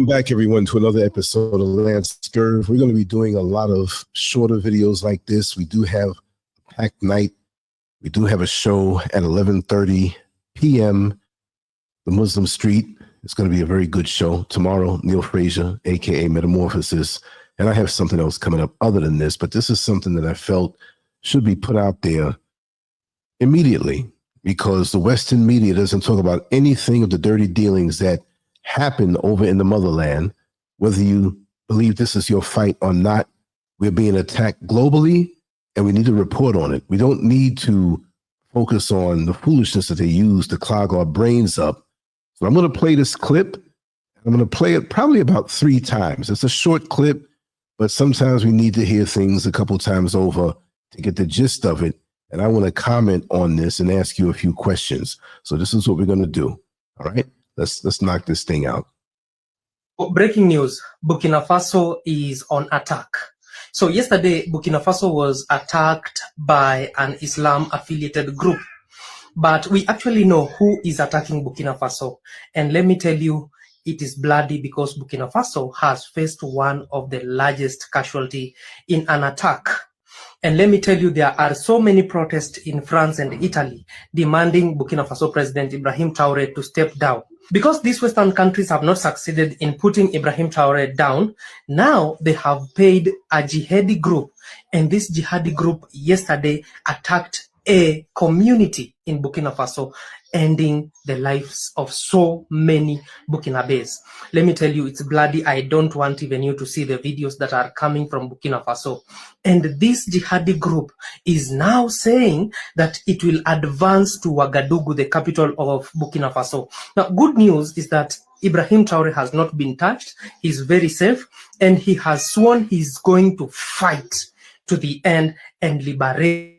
back, everyone, to another episode of Lancescurv. We're going to be doing a lot of shorter videos like this. We do have a packed night. We do have a show at 11:30 p.m. The Muslim Street. It's going to be a very good show. Tomorrow, Neil Frazier, a.k.a. Metamorphosis. And I have something else coming up other than this, but this is something that I felt should be put out there immediately, because the Western media doesn't talk about anything of the dirty dealings that happen over in the motherland. Whether you believe this is your fight or not, we're being attacked globally, and we need to report on it. We don't need to focus on the foolishness that they use to clog our brains up. So I'm going to play this clip. I'm going to play it probably about 3 times. It's a short clip, but sometimes we need to hear things a couple times over to get the gist of it. And I want to comment on this and ask you a few questions. So this is what we're going to do. All right, let's knock this thing out. Breaking news, Burkina Faso is on attack. So yesterday, Burkina Faso was attacked by an Islam-affiliated group. But we actually know who is attacking Burkina Faso. And let me tell you, it is bloody, because Burkina Faso has faced one of the largest casualties in an attack. And let me tell you, there are so many protests in France and Italy demanding Burkina Faso President Ibrahim Traoré to step down. Because these Western countries have not succeeded in putting Ibrahim Traoré down, now they have paid a jihadi group. And this jihadi group yesterday attacked a community in Burkina Faso, ending the lives of so many Burkinabés. Let me tell you, it's bloody. I don't want even you to see the videos that are coming from Burkina Faso. And this jihadi group is now saying that it will advance to Ouagadougou, the capital of Burkina Faso. Now, good news is that Ibrahim Traoré has not been touched. He's very safe, and he has sworn he's going to fight to the end and liberate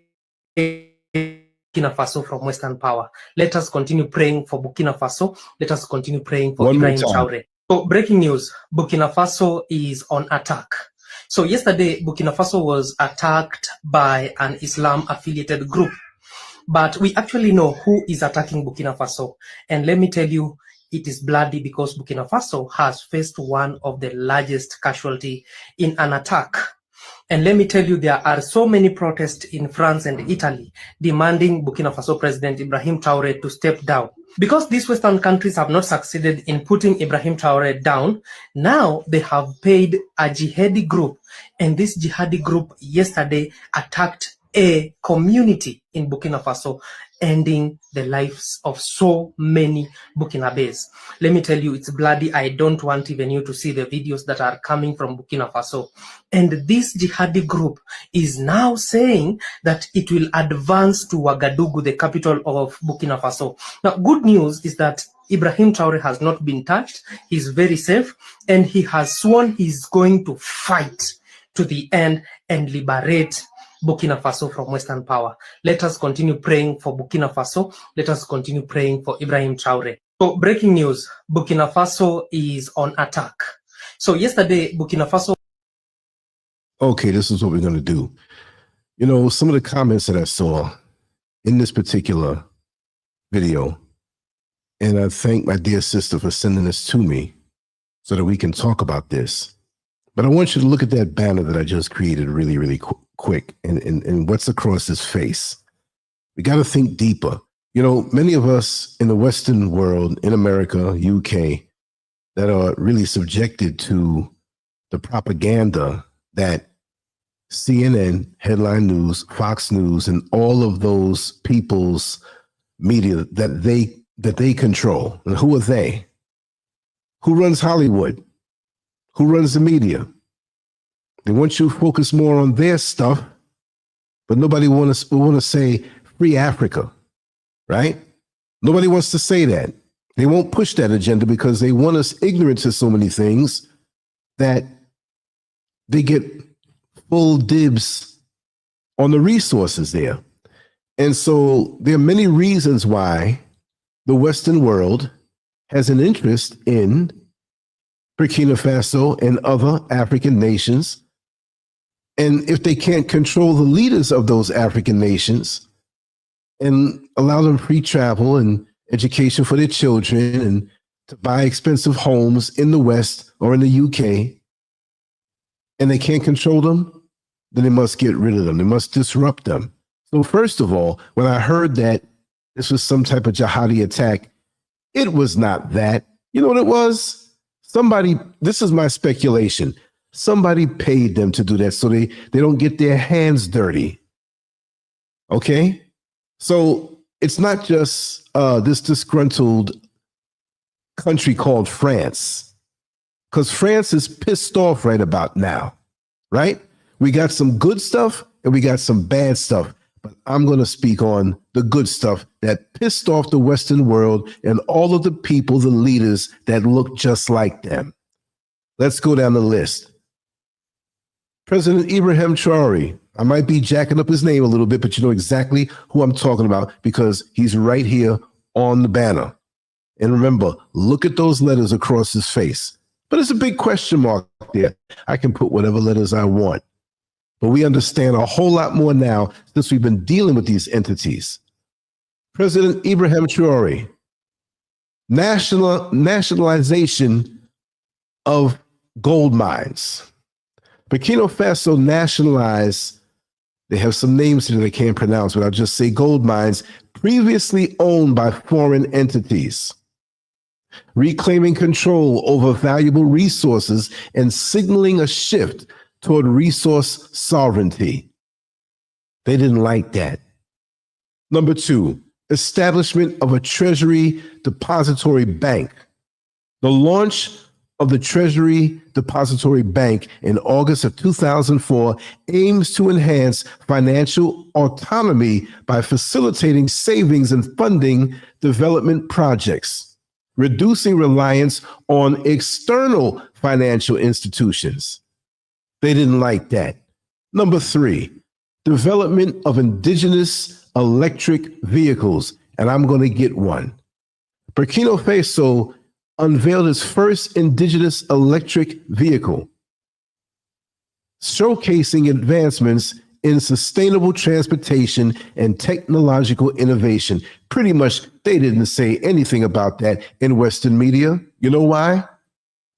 Burkina Faso from Western power. Let us continue praying for Burkina Faso. Let us continue praying for Ibrahim Traoré. So, breaking news, Burkina Faso is on attack. So yesterday, Burkina Faso was attacked by an Islam-affiliated group. But we actually know who is attacking Burkina Faso. And let me tell you, it is bloody, because Burkina Faso has faced one of the largest casualties in an attack. And let me tell you, there are so many protests in France and Italy demanding Burkina Faso President Ibrahim Traoré to step down. Because these Western countries have not succeeded in putting Ibrahim Traoré down, now they have paid a jihadi group. And this jihadi group yesterday attacked a community in Burkina Faso, ending the lives of so many Burkinabés. Let me tell you, it's bloody. I don't want even you to see the videos that are coming from Burkina Faso. And this jihadi group is now saying that it will advance to Ouagadougou, the capital of Burkina Faso. Now, good news is that Ibrahim Traoré has not been touched. He's very safe, and he has sworn he's going to fight to the end and liberate Burkina Faso from Western power. Let us continue praying for Burkina Faso. Let us continue praying for Ibrahim Traoré. So, breaking news, Burkina Faso is on attack. So yesterday, Burkina Faso... Okay, this is what we're going to do. You know, some of the comments that I saw in this particular video, and I thank my dear sister for sending this to me so that we can talk about this. But I want you to look at that banner that I just created really, really quick, and what's across his face. We got to think deeper. You know, many of us in the Western world, in America, UK, that are really subjected to the propaganda that CNN, Headline News, Fox News, and all of those people's media that they control. And who are they? Who runs Hollywood? Who runs the media? They want you to focus more on their stuff, but nobody want to say free Africa, right? Nobody wants to say that. They won't push that agenda because they want us ignorant to so many things that they get full dibs on the resources there. And so there are many reasons why the Western world has an interest in Burkina Faso and other African nations. And if they can't control the leaders of those African nations and allow them free travel and education for their children and to buy expensive homes in the West or in the UK, and they can't control them, then they must get rid of them. They must disrupt them. So first of all, when I heard that this was some type of jihadi attack, it was not that. You know what it was? Somebody, this is my speculation, somebody paid them to do that so they don't get their hands dirty. Okay? So it's not just this disgruntled country called France, because France is pissed off right about now, right? We got some good stuff and we got some bad stuff, but I'm going to speak on the good stuff that pissed off the Western world and all of the people, the leaders that look just like them. Let's go down the list. President Ibrahim Traore. I might be jacking up his name a little bit, but you know exactly who I'm talking about because he's right here on the banner. And remember, look at those letters across his face. But it's a big question mark there. I can put whatever letters I want. But we understand a whole lot more now since we've been dealing with these entities. President Ibrahim Traore, nationalization of gold mines. Burkina Faso nationalized, they have some names here that I can't pronounce, but I'll just say gold mines previously owned by foreign entities, reclaiming control over valuable resources and signaling a shift toward resource sovereignty. They didn't like that. Number two, establishment of a Treasury Depository Bank. The launch of the Treasury Depository Bank in August of 2004 aims to enhance financial autonomy by facilitating savings and funding development projects, reducing reliance on external financial institutions. They didn't like that. Number three, development of indigenous electric vehicles, and I'm going to get one. Burkina Faso unveiled its first indigenous electric vehicle, showcasing advancements in sustainable transportation and technological innovation. Pretty much, they didn't say anything about that in Western media. You know why?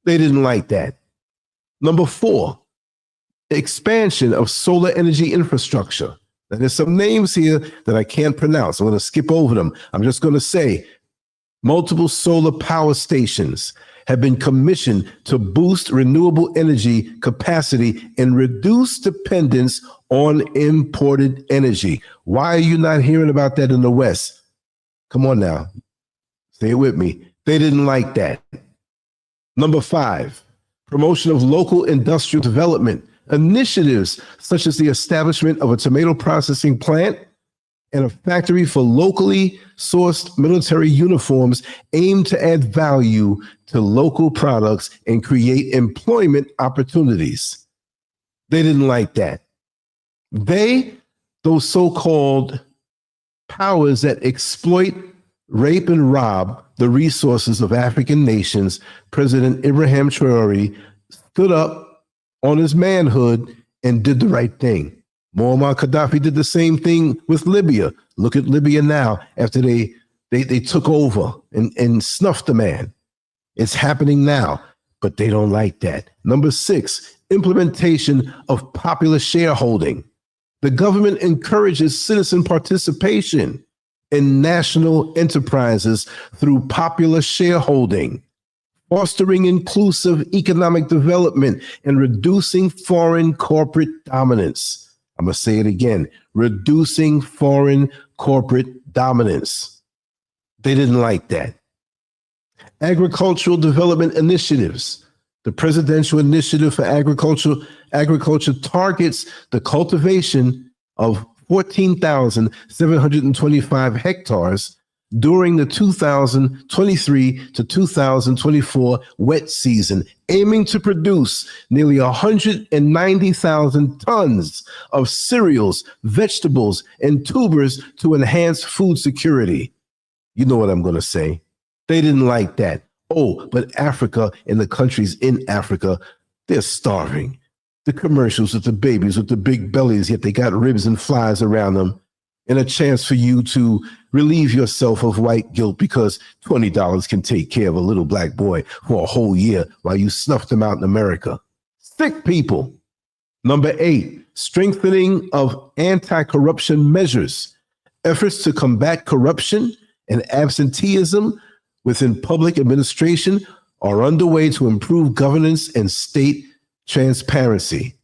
They didn't like that. Number four, expansion of solar energy infrastructure. Now, there's some names here that I can't pronounce. I'm going to skip over them. I'm just going to say multiple solar power stations have been commissioned to boost renewable energy capacity and reduce dependence on imported energy. Why are you not hearing about that in the West? Come on now. Say it with me. They didn't like that. Number five, promotion of local industrial development. Initiatives such as the establishment of a tomato processing plant and a factory for locally sourced military uniforms aim to add value to local products and create employment opportunities. They didn't like that. Those so-called powers that exploit, rape, and rob the resources of African nations, President Ibrahim Traore stood up on his manhood and did the right thing. Muammar Gaddafi did the same thing with Libya. Look at Libya now after they took over and snuffed the man. It's happening now, but they don't like that. Number six, implementation of popular shareholding. The government encourages citizen participation in national enterprises through popular shareholding, fostering inclusive economic development and reducing foreign corporate dominance. I'm going to say it again, reducing foreign corporate dominance. They didn't like that. Agricultural development initiatives. The Presidential Initiative for Agriculture targets the cultivation of 14,725 hectares during the 2023 to 2024 wet season, aiming to produce nearly 190,000 tons of cereals, vegetables, and tubers to enhance food security. You know what I'm going to say. They didn't like that. Oh, but Africa and the countries in Africa, they're starving. The commercials with the babies with the big bellies, yet they got ribs and flies around them. and a chance for you to relieve yourself of white guilt because $20 can take care of a little black boy for a whole year while you snuff them out in America. Sick people. Number 8, strengthening of anti-corruption measures. Efforts to combat corruption and absenteeism within public administration are underway to improve governance and state transparency.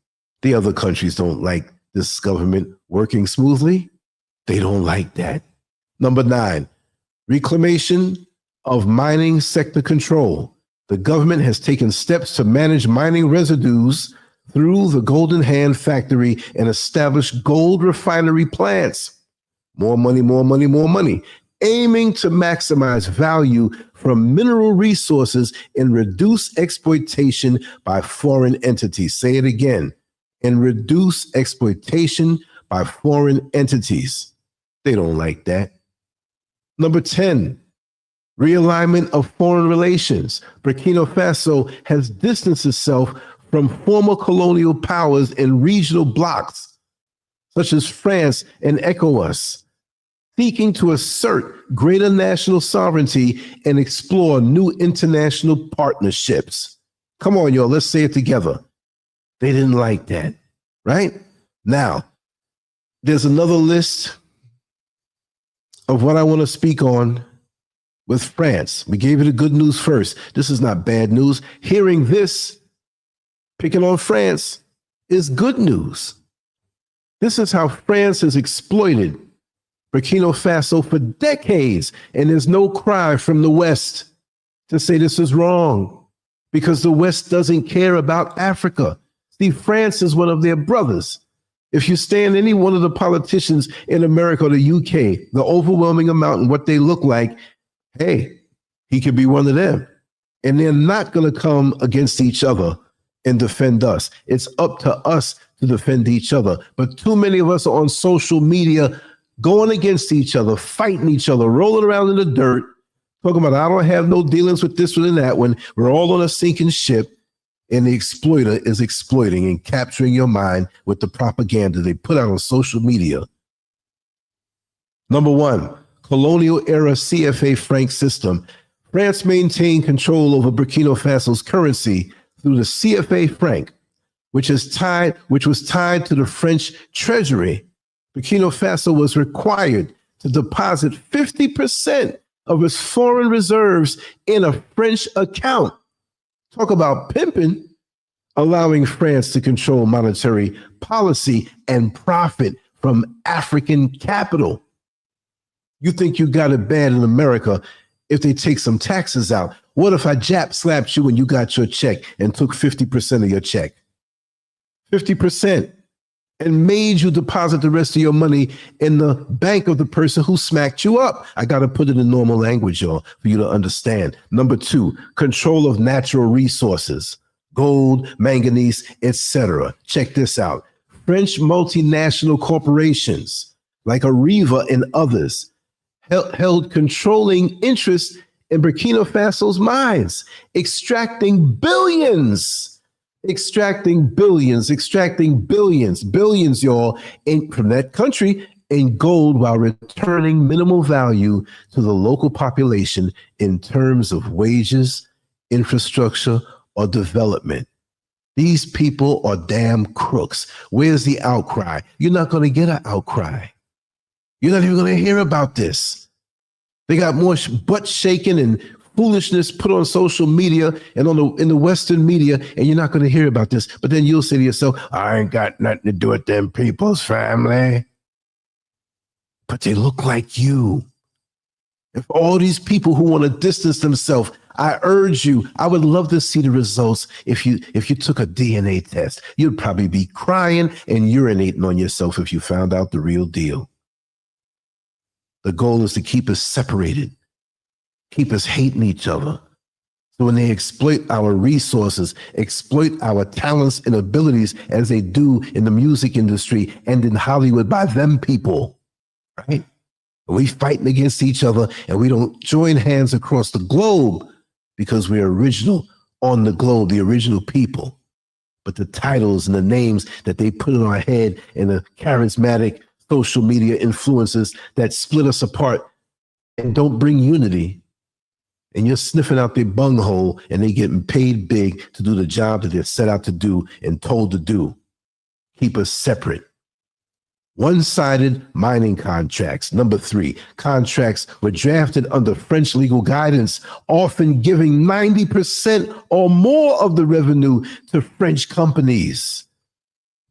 The other countries don't like this government working smoothly. They don't like that. Number 9, reclamation of mining sector control. The government has taken steps to manage mining residues through the Golden Hand factory and establish gold refinery plants. More money, more money, more money, aiming to maximize value from mineral resources and reduce exploitation by foreign entities. Say it again, and reduce exploitation by foreign entities. They don't like that. Number 10, realignment of foreign relations. Burkina Faso has distanced itself from former colonial powers and regional blocs, such as France and ECOWAS, seeking to assert greater national sovereignty and explore new international partnerships. Come on, y'all, let's say it together. They didn't like that, right? Now, there's another list of what I want to speak on with France. We gave you the good news first. This is not bad news. Hearing this, picking on France, is good news. This is how France has exploited Burkina Faso for decades, and there's no cry from the West to say this is wrong because the West doesn't care about Africa. See, France is one of their brothers. If you stand any one of the politicians in America or the UK, the overwhelming amount and what they look like, hey, he could be one of them. And they're not going to come against each other and defend us. It's up to us to defend each other. But too many of us are on social media going against each other, fighting each other, rolling around in the dirt, talking about, I don't have no dealings with this one and that one. We're all on a sinking ship. And the exploiter is exploiting and capturing your mind with the propaganda they put out on social media. Number 1, colonial era CFA franc system. France maintained control over Burkina Faso's currency through the CFA franc, which was tied to the French treasury. Burkina Faso was required to deposit 50% of its foreign reserves in a French account. Talk about pimping, allowing France to control monetary policy and profit from African capital. You think you got it bad in America if they take some taxes out. What if I Jap slapped you when you got your check and took 50% of your check? 50%. And made you deposit the rest of your money in the bank of the person who smacked you up. I got to put it in normal language, y'all, for you to understand. Number 2, control of natural resources, gold, manganese, etc. Check this out. French multinational corporations like Arriva and others held controlling interest in Burkina Faso's mines, extracting billions, y'all, from that country in gold while returning minimal value to the local population in terms of wages, infrastructure, or development. These people are damn crooks. Where's the outcry? You're not going to get an outcry. You're not even going to hear about this. They got more butt shaking and foolishness put on social media and in the Western media, and you're not going to hear about this. But then you'll say to yourself, I ain't got nothing to do with them people's family. But they look like you. If all these people who want to distance themselves, I urge you, I would love to see the results if you took a DNA test. You'd probably be crying and urinating on yourself if you found out the real deal. The goal is to keep us separated, keep us hating each other. So when they exploit our resources, exploit our talents and abilities as they do in the music industry and in Hollywood by them people, right? We fighting against each other and we don't join hands across the globe because we're original on the globe, the original people. But the titles and the names that they put in our head and the charismatic social media influences that split us apart and don't bring unity. And you're sniffing out their bunghole and they getting paid big to do the job that they're set out to do and told to do. Keep us separate. One-sided mining contracts. Number 3, contracts were drafted under French legal guidance, often giving 90% or more of the revenue to French companies.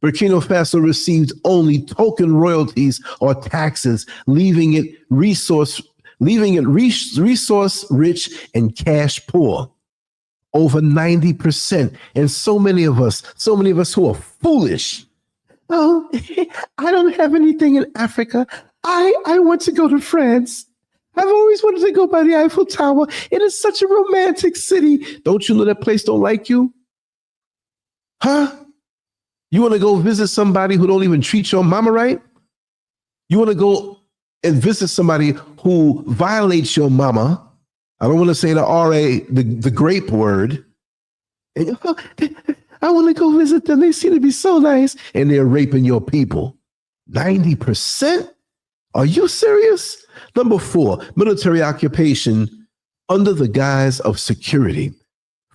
Burkina Faso received only token royalties or taxes, leaving it resource rich and cash poor. Over 90%. And so many of us who are foolish. Oh, I don't have anything in Africa. I want to go to France. I've always wanted to go by the Eiffel Tower. It is such a romantic city. Don't you know that place don't like you? Huh? You want to go visit somebody who don't even treat your mama right? You want to go and visit somebody who violates your mama? I don't want to say the R.A., the grape word. And, I want to go visit them. They seem to be so nice. And they're raping your people. 90%? Are you serious? Number 4, military occupation under the guise of security.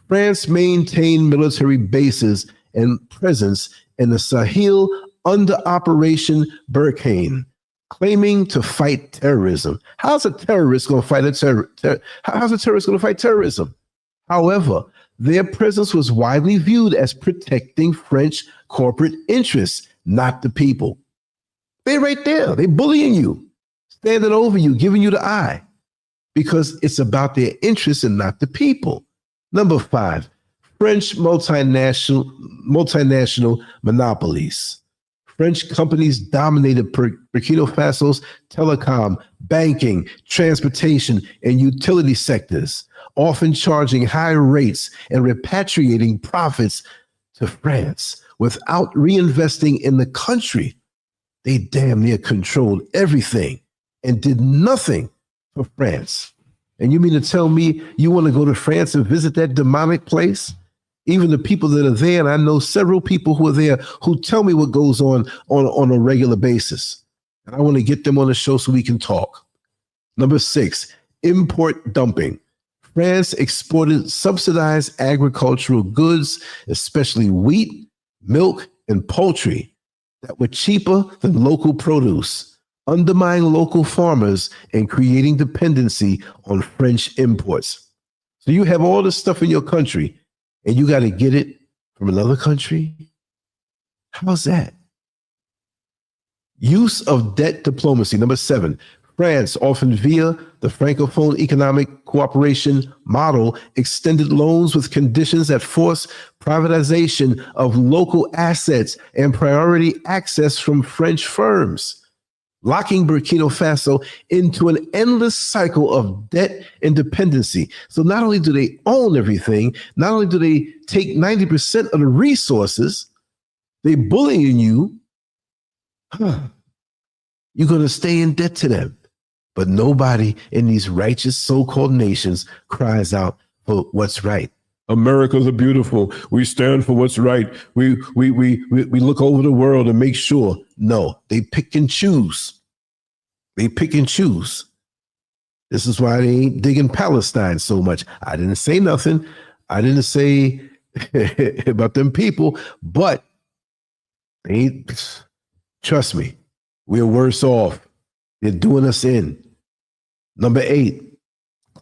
France maintained military bases and presence in the Sahel under Operation Burkina, claiming to fight terrorism. How's a terrorist going to fight how's a terrorist going to fight terrorism? However, their presence was widely viewed as protecting French corporate interests, not the people. They're right there. They're bullying you, standing over you, giving you the eye, because it's about their interests and not the people. Number 5, French multinational monopolies. French companies dominated Burkina Faso's telecom, banking, transportation, and utility sectors, often charging high rates and repatriating profits to France without reinvesting in the country. They damn near controlled everything and did nothing for France. And you mean to tell me you want to go to France and visit that demonic place? Even the people that are there, and I know several people who are there who tell me what goes on a regular basis. And I want to get them on the show so we can talk. Number 6, import dumping. France exported subsidized agricultural goods, especially wheat, milk, and poultry, that were cheaper than local produce, undermining local farmers and creating dependency on French imports. So you have all this stuff in your country, and you got to get it from another country? How's that? Use of debt diplomacy. Number 7, France, often via the Francophone economic cooperation model, extended loans with conditions that force privatization of local assets and priority access from French firms, locking Burkina Faso into an endless cycle of debt and dependency. So not only do they own everything, not only do they take 90% of the resources, they're bullying you. You're going to stay in debt to them. But nobody in these righteous so-called nations cries out for what's right. America's are beautiful. We stand for what's right. We look over the world and make sure. No, they pick and choose. They pick and choose. This is why they ain't digging Palestine so much. I didn't say nothing. I didn't say about them people, but trust me, we're worse off. They're doing us in. Number 8,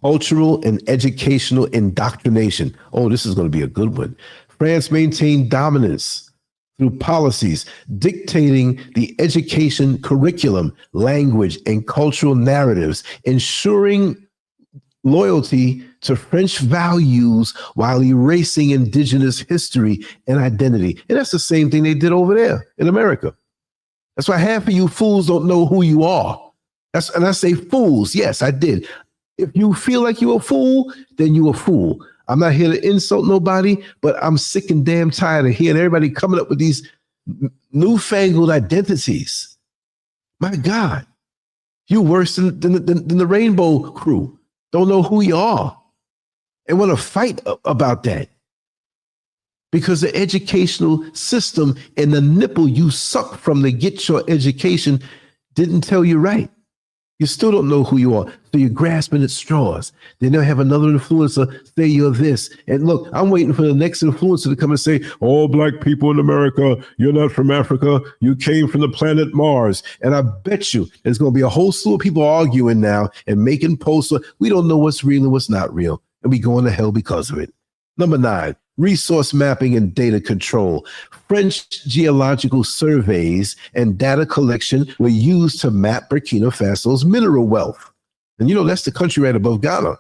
cultural and educational indoctrination. Oh, this is going to be a good one. France maintained dominance through policies dictating the education curriculum, language, and cultural narratives, ensuring loyalty to French values while erasing indigenous history and identity. And that's the same thing they did over there in America. That's why half of you fools don't know who you are. And I say fools. Yes, I did. If you feel like you're a fool, then you're a fool. I'm not here to insult nobody, but I'm sick and damn tired of hearing everybody coming up with these newfangled identities. My God, you worse than the Rainbow Crew. Don't know who you are and want to fight about that. Because the educational system and the nipple you suck from to get your education didn't tell you right. You still don't know who you are. So you're grasping at straws. Then they'll have another influencer say you're this. And look, I'm waiting for the next influencer to come and say, all black people in America, you're not from Africa. You came from the planet Mars. And I bet you there's going to be a whole slew of people arguing now and making posts. We don't know what's real and what's not real. And we going to hell because of it. Number 9, resource mapping and data control. French geological surveys and data collection were used to map Burkina Faso's mineral wealth. And you know, that's the country right above Ghana.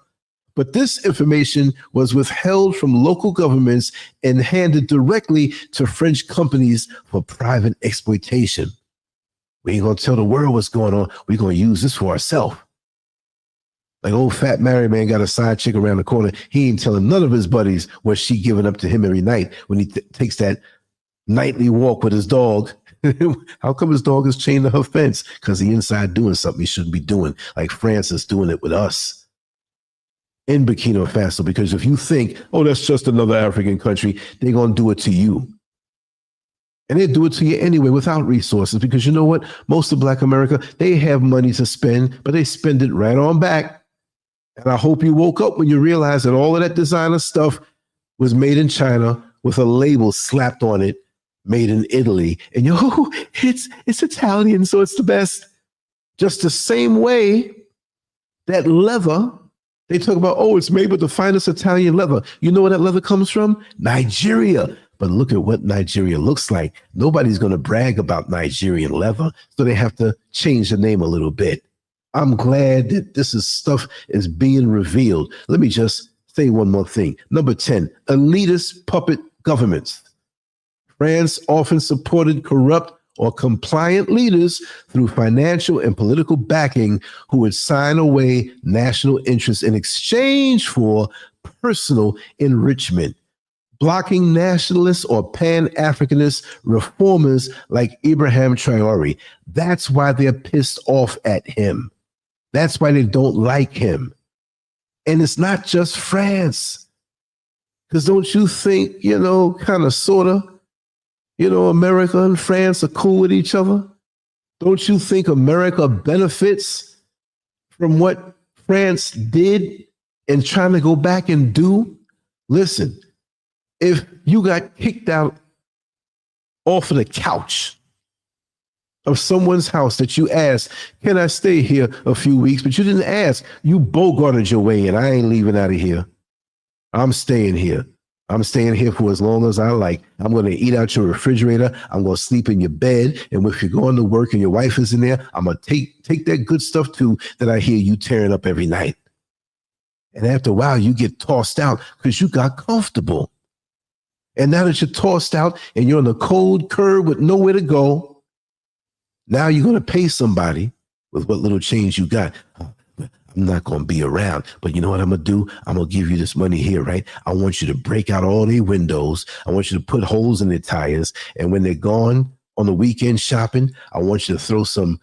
But this information was withheld from local governments and handed directly to French companies for private exploitation. We ain't gonna tell the world what's going on. We're gonna use this for ourselves. Like old fat married man got a side chick around the corner. He ain't telling none of his buddies what she giving up to him every night when he takes that nightly walk with his dog. How come his dog is chained to her fence? Because he inside doing something he shouldn't be doing, like France is doing it with us in Burkina Faso. Because if you think, oh, that's just another African country, they're going to do it to you. And they do it to you anyway without resources. Because you know what? Most of Black America, they have money to spend, but they spend it right on back. And I hope you woke up when you realized that all of that designer stuff was made in China with a label slapped on it, made in Italy. And it's Italian, so it's the best. Just the same way that leather, they talk about, oh, it's made with the finest Italian leather. You know where that leather comes from? Nigeria. But look at what Nigeria looks like. Nobody's going to brag about Nigerian leather, so they have to change the name a little bit. I'm glad that this stuff is being revealed. Let me just say one more thing. Number 10, elitist puppet governments. France often supported corrupt or compliant leaders through financial and political backing who would sign away national interests in exchange for personal enrichment. Blocking nationalists or Pan-Africanist reformers like Ibrahim Traore. That's why they're pissed off at him. That's why they don't like him. And it's not just France. Because don't you think, kind of, sort of, America and France are cool with each other? Don't you think America benefits from what France did and trying to go back and do? Listen, if you got kicked out off of the couch of someone's house that you asked, can I stay here a few weeks? But you didn't ask. You bogarted your way in. I ain't leaving out of here. I'm staying here. I'm staying here for as long as I like. I'm going to eat out your refrigerator. I'm going to sleep in your bed. And if you're going to work and your wife is in there, I'm going to take that good stuff too that I hear you tearing up every night. And after a while, you get tossed out because you got comfortable. And now that you're tossed out and you're on the cold curb with nowhere to go, now you're going to pay somebody with what little change you got. I'm not going to be around, but you know what I'm going to do? I'm going to give you this money here, right? I want you to break out all their windows. I want you to put holes in their tires. And when they're gone on the weekend shopping, I want you to throw some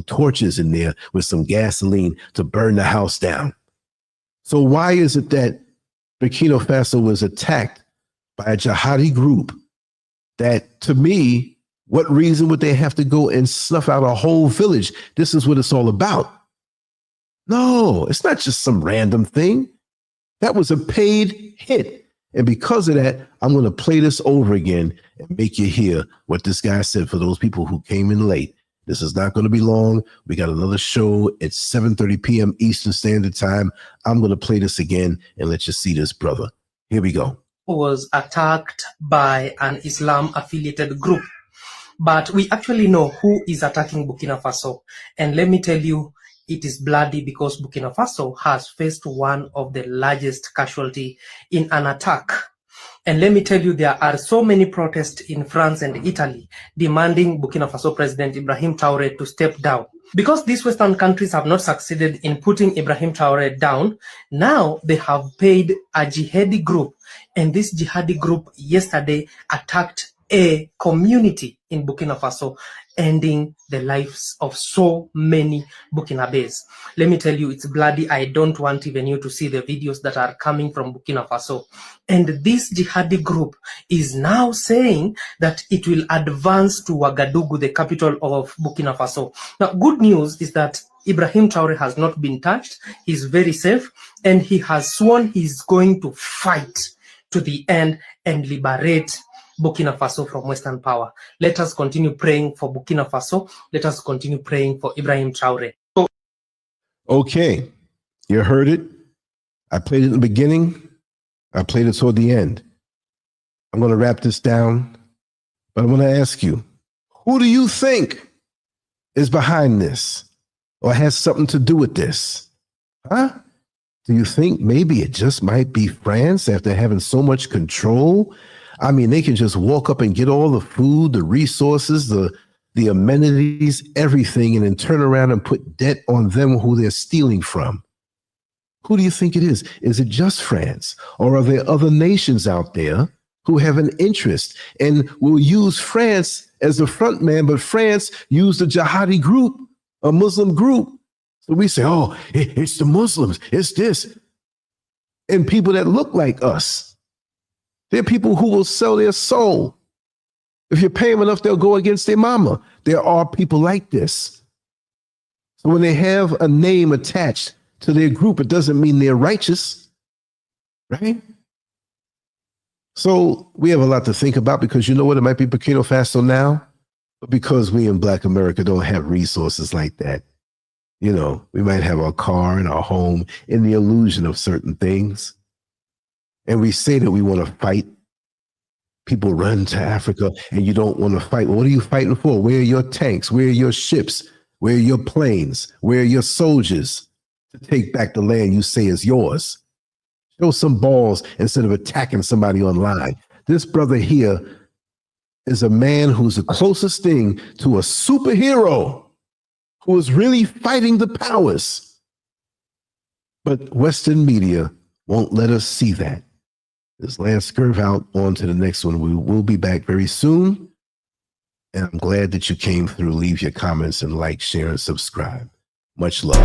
torches in there with some gasoline to burn the house down. So why is it that Burkina Faso was attacked by a jihadi group that, to me, what reason would they have to go and snuff out a whole village? This is what it's all about. No, it's not just some random thing. That was a paid hit. And because of that, I'm going to play this over again and make you hear what this guy said for those people who came in late. This is not going to be long. We got another show at 7:30 p.m. Eastern Standard Time. I'm going to play this again and let you see this, brother. Here we go. Was attacked by an Islam-affiliated group. But we actually know who is attacking Burkina Faso. And let me tell you, it is bloody because Burkina Faso has faced one of the largest casualties in an attack. And let me tell you, there are so many protests in France and Italy demanding Burkina Faso President Ibrahim Traoré to step down. Because these Western countries have not succeeded in putting Ibrahim Traoré down, now they have paid a jihadi group. And this jihadi group yesterday attacked a community in Burkina Faso, ending the lives of so many Burkinabés. Let me tell you, it's bloody. I don't want even you to see the videos that are coming from Burkina Faso. And this jihadi group is now saying that it will advance to Ouagadougou, the capital of Burkina Faso. Now, good news is that Ibrahim Traore has not been touched. He's very safe, and he has sworn he's going to fight to the end and liberate Burkina Faso from Western power. Let us continue praying for Burkina Faso. Let us continue praying for Ibrahim Traore. Okay, you heard it. I played it in the beginning. I played it toward the end. I'm going to wrap this down, but I'm going to ask you, who do you think is behind this or has something to do with this? Huh? Do you think maybe it just might be France after having so much control? I mean, they can just walk up and get all the food, the resources, the amenities, everything, and then turn around and put debt on them who they're stealing from. Who do you think it is? Is it just France? Or are there other nations out there who have an interest and will use France as the front man, but France used a jihadi group, a Muslim group? So we say, oh, it's the Muslims, it's this. And people that look like us. They're people who will sell their soul. If you pay them enough, they'll go against their mama. There are people like this. So when they have a name attached to their group, it doesn't mean they're righteous, right? So we have a lot to think about, because you know what? It might be Burkina Faso now, but because we in Black America don't have resources like that. You know, we might have our car and our home in the illusion of certain things. And we say that we want to fight. People run to Africa and you don't want to fight. Well, what are you fighting for? Where are your tanks? Where are your ships? Where are your planes? Where are your soldiers to take back the land you say is yours? Show some balls instead of attacking somebody online. This brother here is a man who's the closest thing to a superhero who is really fighting the powers. But Western media won't let us see that. This Lancescurv out, on to the next one. We will be back very soon. And I'm glad that you came through. Leave your comments and like, share, and subscribe. Much love.